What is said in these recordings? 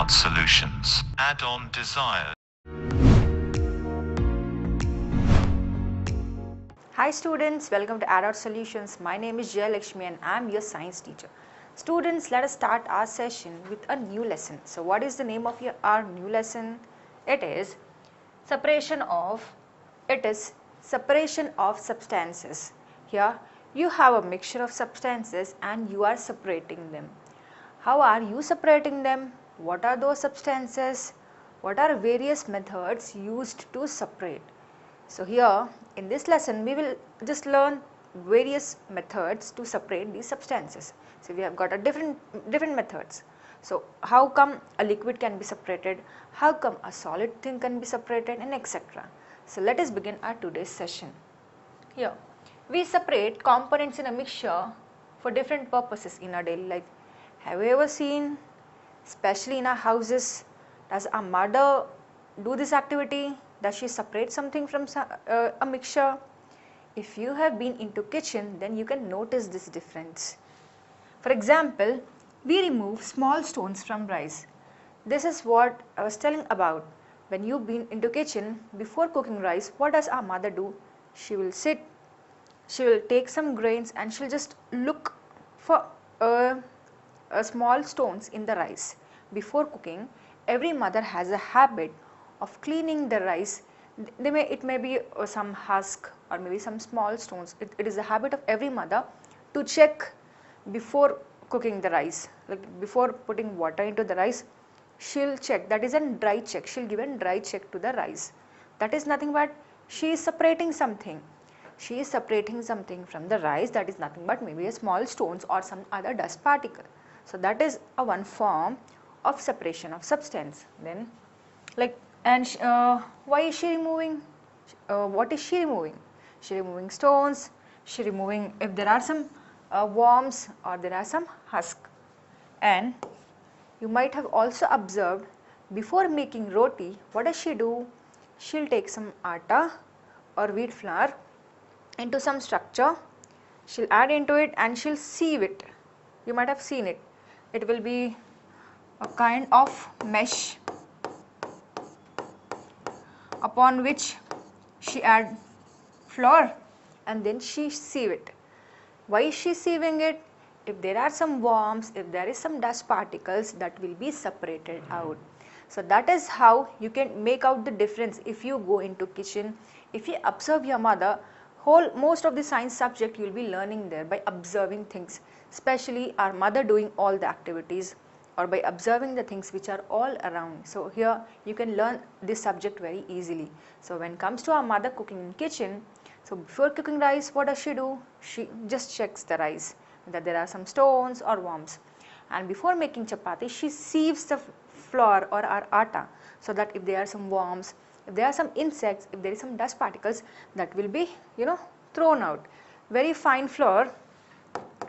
Adult Solutions. Add-on desires. Hi students, welcome to Adult Solutions. My name is Jaya Lakshmi and I am your science teacher. Students, let us start our session with a new lesson. So what is the name of our new lesson? It is separation of substances. Here you have a mixture of substances and you are separating them. How are you separating them? What are those substances? What are various methods used to separate? So here in this lesson we will just learn various methods to separate these substances. So we have got a different methods. So how come a liquid can be separated, how come a solid thing can be separated, and etc. So let us begin our today's session. Here we separate components in a mixture for different purposes in our daily life. Have you ever seen, especially in our houses, does our mother do this activity? Does she separate something from a mixture? If you have been into kitchen, then you can notice this difference. For example, we remove small stones from rice. This is what I was telling about. When you've been into kitchen, before cooking rice, what does our mother do? She will sit, she will take some grains and she'll just look for small stones in the rice. Before cooking, every mother has a habit of cleaning the rice. It may be some husk or maybe some small stones. It is a habit of every mother to check before cooking the rice. Like before putting water into the rice, she'll check. That is a dry check. She'll give a dry check to the rice. That is nothing but she is separating something. She is separating something from the rice. That is nothing but maybe a small stones or some other dust particle. So that is a one form of separation of substance. Then why is she removing? What is she removing? She removing stones. She removing if there are some worms or there are some husk. And you might have also observed before making roti, what does she do? She'll take some atta or wheat flour into some structure. She'll add into it and she'll sieve it. You might have seen it. It will be a kind of mesh upon which she add flour and then she sieve it. Why is she sieving it? If there are some worms, if there is some dust particles, that will be separated out. So that is how you can make out the difference if you go into kitchen. If you observe your mother, most of the science subject you will be learning there by observing things, especially our mother doing all the activities or by observing the things which are all around. So here you can learn this subject very easily. So when it comes to our mother cooking in kitchen, so before cooking rice, what does she do? She just checks the rice that there are some stones or worms. And before making chapati, she sieves the flour or our atta so that if there are some worms, if there are some insects, if there is some dust particles, that will be thrown out. Very fine flour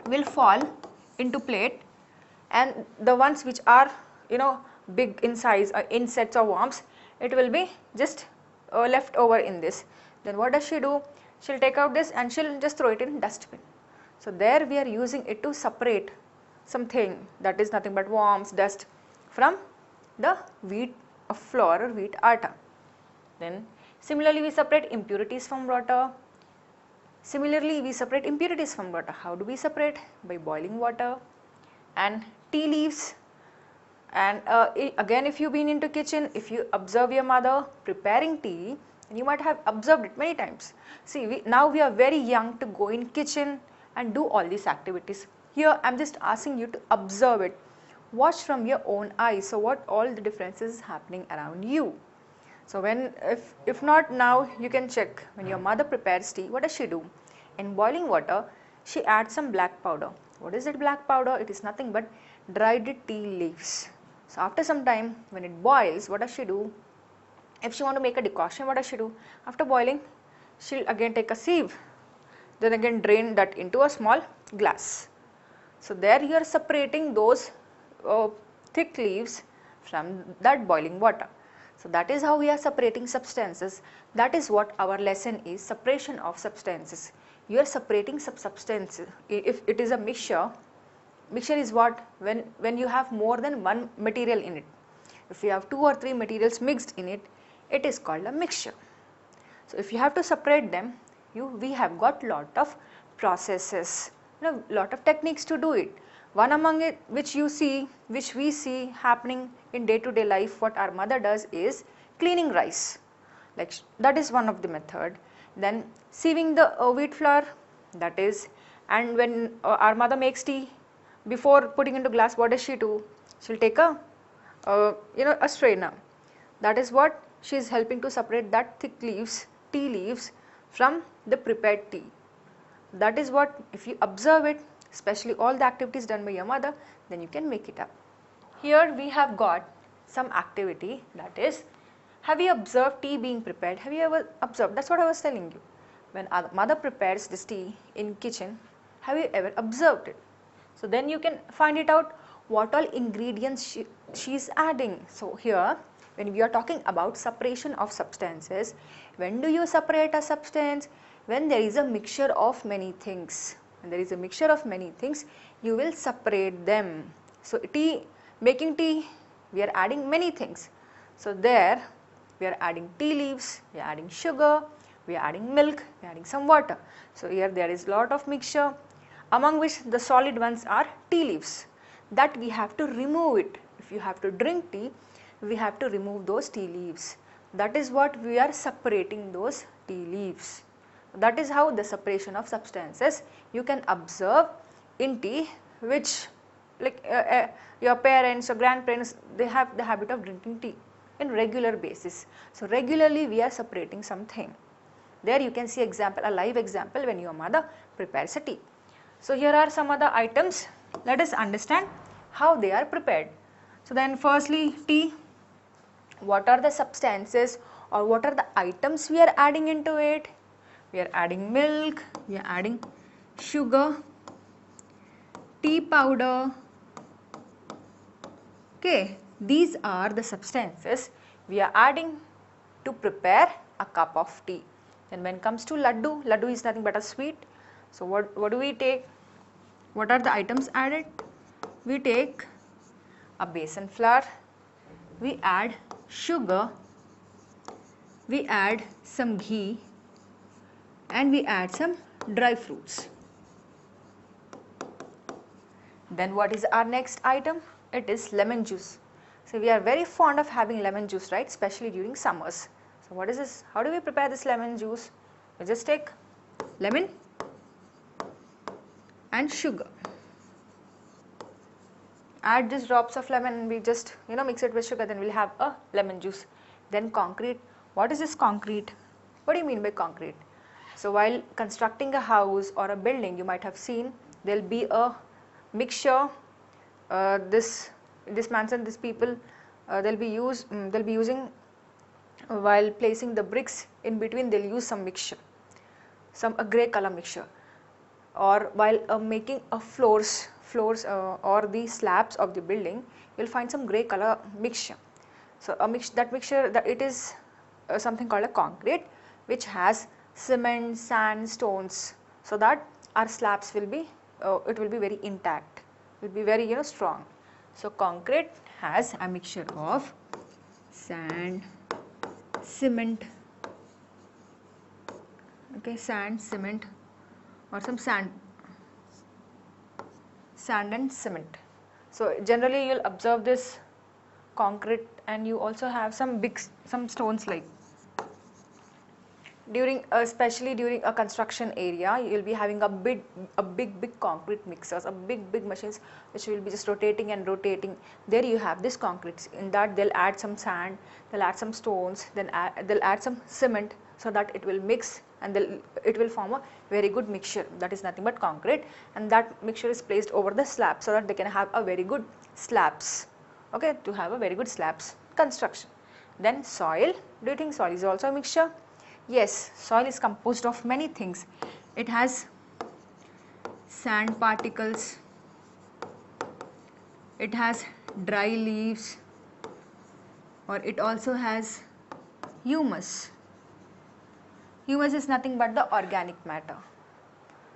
will fall into plate, and the ones which are big in size or insects or worms, it will be just left over in this. Then what does she do? She'll take out this and she'll just throw it in dustbin. So there we are using it to separate something that is nothing but worms, dust from the wheat flour or wheat atta. Then similarly we separate impurities from water. How do we separate? By boiling water and tea leaves. And again, if you've been into kitchen, if you observe your mother preparing tea, you might have observed it many times. See, now we are very young to go in kitchen and do all these activities. Here I am just asking you to observe it. Watch from your own eyes. So what all the differences is happening around you. So if not now, you can check when your mother prepares tea, what does she do? In boiling water, she adds some black powder. What is it black powder? It is nothing but dried tea leaves. So after some time when it boils, what does she do? If she want to make a decoction, what does she do? After boiling, she'll again take a sieve, then again drain that into a small glass. So there you are separating those thick leaves from that boiling water. So that is how we are separating substances. That is what our lesson is, separation of substances. You are separating substances. If it is a mixture is what? When you have more than one material in it. If you have 2 or 3 materials mixed in it, it is called a mixture. So if you have to separate them, we have got lot of processes, lot of techniques to do it. One among it which we see happening in day to day life, what our mother does is cleaning rice. Like that is one of the method. Then sieving the wheat flour, that is, and when our mother makes tea, before putting into glass, what does she do? She'll take a strainer. That is what she is helping to separate that thick leaves, tea leaves, from the prepared tea. That is what, if you observe it, especially all the activities done by your mother, then you can make it up. Here we have got some activity, that is, have you observed tea being prepared? Have you ever observed? That's what I was telling you. When our mother prepares this tea in kitchen, have you ever observed it? So then you can find it out what all ingredients she is adding. So here, when we are talking about separation of substances, when do you separate a substance? When there is a mixture of many things. When there is a mixture of many things, you will separate them. So making tea, we are adding many things. So there we are adding tea leaves, we are adding sugar, we are adding milk, we are adding some water. So here there is lot of mixture, among which the solid ones are tea leaves, that we have to remove it. If you have to drink tea, we have to remove those tea leaves. That is what we are separating, those tea leaves. That is how the separation of substances you can observe in tea, which like your parents or grandparents, they have the habit of drinking tea in regular basis. So regularly we are separating something. There you can see example, a live example when your mother prepares a tea. So here are some other items. Let us understand how they are prepared. So then firstly, tea, what are the substances or what are the items we are adding into it? We are adding milk, we are adding sugar, tea powder. Okay, these are the substances we are adding to prepare a cup of tea. Then when it comes to laddu, laddu is nothing but a sweet. So what do we take? What are the items added? We take a besan flour, we add sugar, we add some ghee, and we add some dry fruits. Then what is our next item? It is lemon juice. So we are very fond of having lemon juice, right? Especially during summers. So what is this? How do we prepare this lemon juice? We just take lemon and sugar. Add just drops of lemon and we just mix it with sugar, then we'll have a lemon juice. Then concrete. What is this concrete? What do you mean by concrete? So while constructing a house or a building, you might have seen there'll be a mixture. This mansion, these people, they'll be using, while placing the bricks in between, they'll use some mixture, a grey color mixture, or while making a floors or the slabs of the building, you'll find some grey color mixture. So that mixture, it is something called a concrete, which has cement, sand, stones, so that our slabs will be it will be very intact, will be very strong. So concrete has a mixture of sand, cement, okay, sand, cement, or some sand and cement. So generally you'll observe this concrete, and you also have some stones, like especially during a construction area, you'll be having a big concrete mixers, a big machines which will be just rotating and rotating. There you have this concrete. In that they'll add some sand, they'll add some stones, then they'll add some cement, so that it will mix and it will form a very good mixture. That is nothing but concrete, and that mixture is placed over the slab so that they can have a very good slabs. Okay, to have a very good slabs construction. Then soil. Do you think soil is also a mixture? Yes, soil is composed of many things. It has sand particles, it has dry leaves, or it also has humus. Humus is nothing but the organic matter.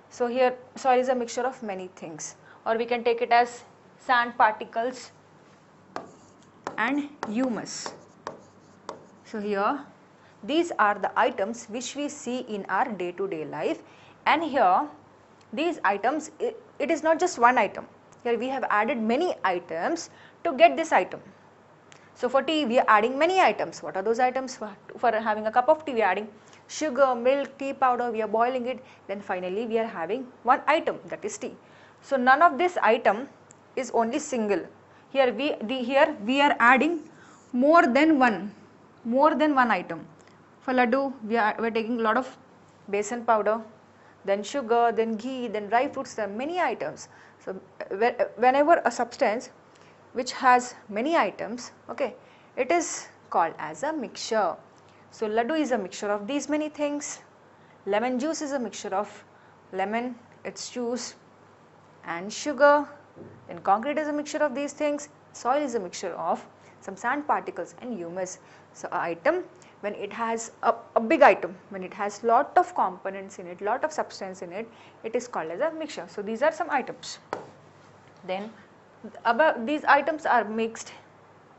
So here soil is a mixture of many things, or we can take it as sand particles, and humus. So here these are the items which we see in our day-to-day life, and here these items, it is not just one item. Here we have added many items to get this item. So for tea we are adding many items. What are those items? For having a cup of tea we are adding sugar, milk, tea powder, we are boiling it, then finally we are having one item, that is tea. So none of this item is only single. Here we are adding more than one item. For laddu we are taking a lot of besan powder, then sugar, then ghee, then dry fruits, there are many items. So whenever a substance which has many items, okay, it is called as a mixture. So laddu is a mixture of these many things. Lemon juice is a mixture of lemon, its juice, and sugar. Then concrete is a mixture of these things. Soil is a mixture of some sand particles and humus. So an item, when it has a big item, when it has lot of components in it, lot of substance in it, it is called as a mixture. So these are some items. Then above these items are mixed.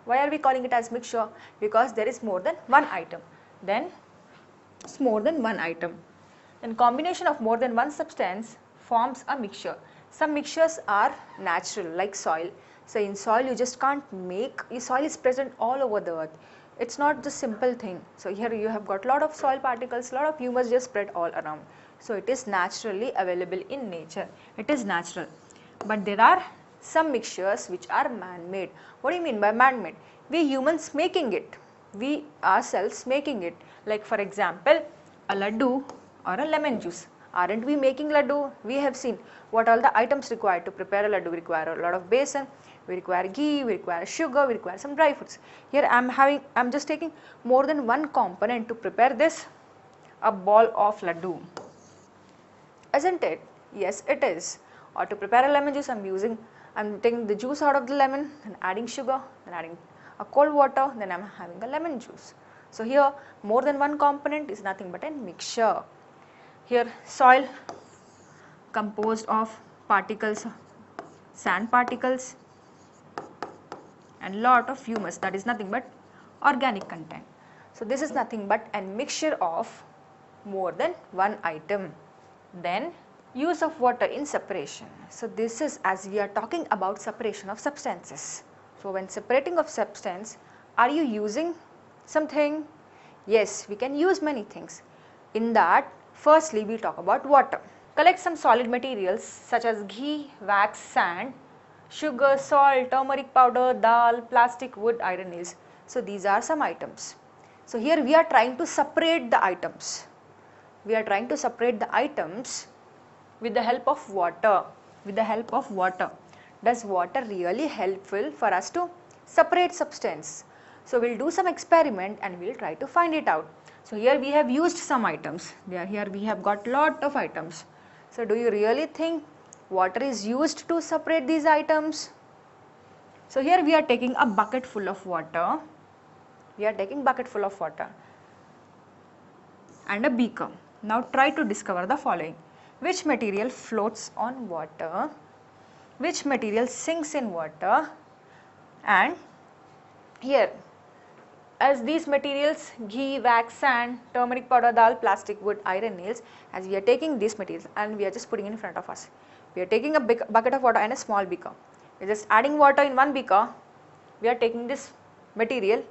Why are we calling it as mixture? Because there is more than one item. Then it's more than one item. Then combination of more than one substance forms a mixture. Some mixtures are natural, like soil. So in soil you just can't make, soil is present all over the earth. It's not the simple thing. So here you have got lot of soil particles, lot of humus just spread all around. So it is naturally available in nature. It is natural. But there are some mixtures which are man-made. What do you mean by man-made? We humans making it. We ourselves making it. Like for example, a laddu or a lemon juice. Aren't we making laddu? We have seen what all the items required to prepare a laddu. We require a lot of besan, we require ghee, we require sugar, we require some dry fruits. Here I am just taking more than one component to prepare this, a ball of laddu. Isn't it? Yes, it is. Or to prepare a lemon juice, I am taking the juice out of the lemon and adding sugar, then adding a cold water, then I am having a lemon juice. So here more than one component is nothing but a mixture. Here soil composed of particles, sand particles, and lot of humus, that is nothing but organic content. So this is nothing but a mixture of more than one item. Then use of water in separation. So this is as we are talking about separation of substances. So when separating of substance, are you using something? Yes, we can use many things. In that, firstly we talk about water. Collect some solid materials such as ghee, wax, sand, sugar, salt, turmeric powder, dal, plastic, wood, iron nails. So these are some items. So here we are trying to separate the items. We are trying to separate the items with the help of water. With the help of water. Does water really helpful for us to separate substance? So we will do some experiment and we will try to find it out. So here we have used some items. Here we have got lot of items. So do you really think water is used to separate these items? So here we are taking a bucket full of water. We are taking bucket full of water and a beaker. Now try to discover the following. Which material floats on water? Which material sinks in water? And here, as these materials, ghee, wax, sand, turmeric powder, dal, plastic, wood, iron nails, as we are taking these materials and we are just putting in front of us. We are taking a big bucket of water and a small beaker. We are just adding water in one beaker. We are taking this material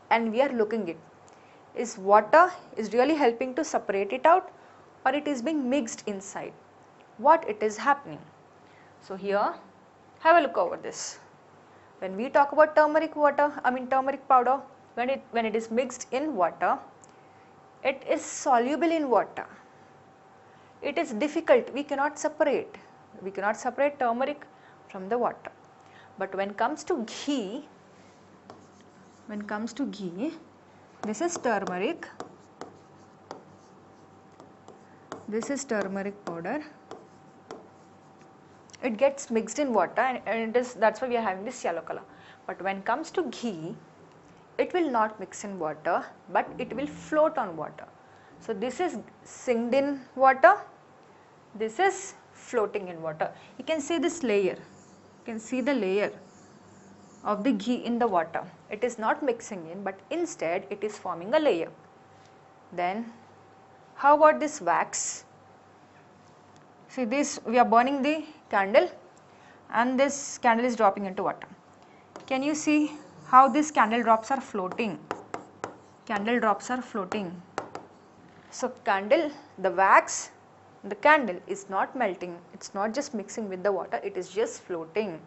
and we are looking it. Is water is really helping to separate it out, or it is being mixed inside? What it is happening? So here, have a look over this. When we talk about turmeric powder, when it is mixed in water, it is soluble in water. It is difficult. We cannot separate. We cannot separate turmeric from the water. But when it comes to ghee, this is turmeric. This is turmeric powder. It gets mixed in water and that's why we are having this yellow color. But when it comes to ghee, it will not mix in water, but it will float on water. So this is sinked in water, this is floating in water. You can see this layer, you can see the layer. of the ghee in the water. It is not mixing in, but instead it is forming a layer. Then how about this wax? See this, we are burning the candle and this candle is dropping into water. Can you see how these candle drops are floating? Candle drops are floating. So candle, the wax, the candle is not melting, it's not just mixing with the water, it is just floating.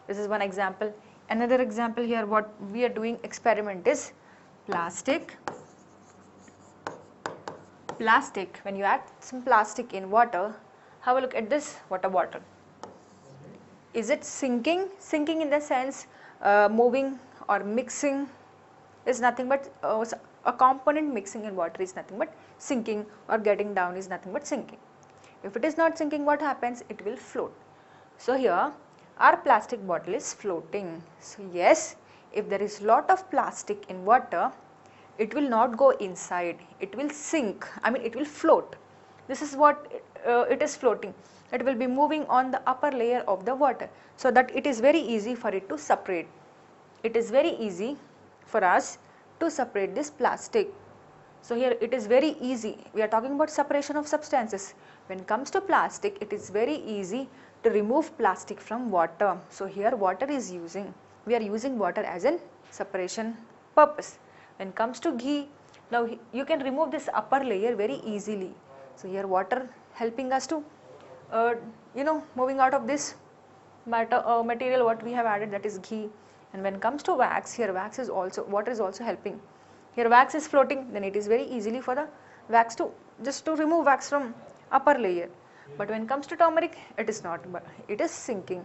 This is one example. Another example here, what we are doing experiment is plastic. Plastic, when you add some plastic in water, have a look at this water bottle. Is it sinking? Sinking in the sense moving or mixing is nothing but a component mixing in water is nothing but sinking, or getting down is nothing but sinking. If it is not sinking, what happens? It will float. So here our plastic bottle is floating. So yes, if there is lot of plastic in water, it will not go inside, it will sink, it will float. This is what it is floating. It will be moving on the upper layer of the water, so that it is very easy for it to separate. It is very easy for us to separate this plastic. So here it is very easy. We are talking about separation of substances. When it comes to plastic, it is very easy to remove plastic from water. So here water is using, we are using water as an separation purpose. When it comes to ghee, now you can remove this upper layer very easily. So here water helping us to moving out of this material what we have added, that is ghee. And when it comes to wax, here wax is also, water is also helping. Here wax is floating, then it is very easily for the wax to just to remove wax from upper layer. But when it comes to turmeric, it is not, but it is sinking.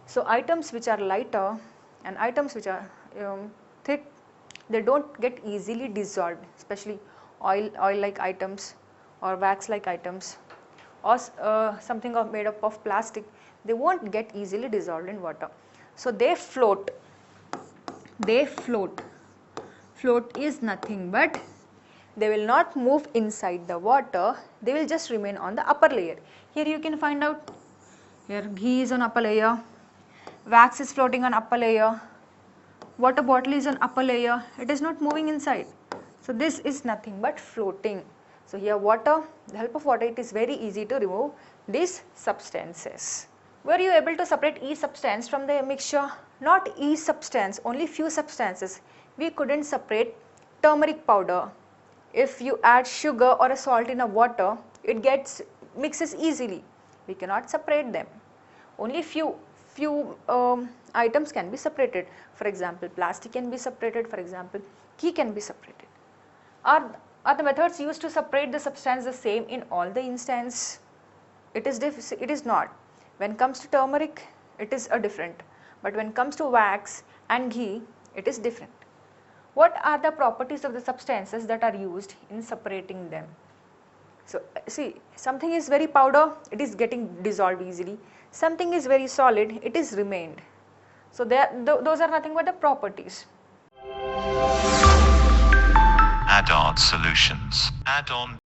So items which are lighter and items which are thick, they don't get easily dissolved, especially oil like items or wax like items, or something made up of plastic, they won't get easily dissolved in water. So they float. They float. Float is nothing but they will not move inside the water, they will just remain on the upper layer. Here you can find out, here ghee is on upper layer, wax is floating on upper layer, water bottle is on upper layer, it is not moving inside. So this is nothing but floating. So here water, with the help of water, it is very easy to remove these substances. Were you able to separate each substance from the mixture? Not each substance, only few substances. We couldn't separate turmeric powder. If you add sugar or a salt in a water, it gets mixes easily. We cannot separate them. Only few items can be separated. For example, plastic can be separated. For example, ghee can be separated. Are the methods used to separate the substance the same in all the instances? It is not. When it comes to turmeric, it is a different. But when it comes to wax and ghee, it is different. What are the properties of the substances that are used in separating them? So see, something is very powder, it is getting dissolved easily. Something is very solid, it is remained. So those are nothing but the properties. Add-on solutions. Add-on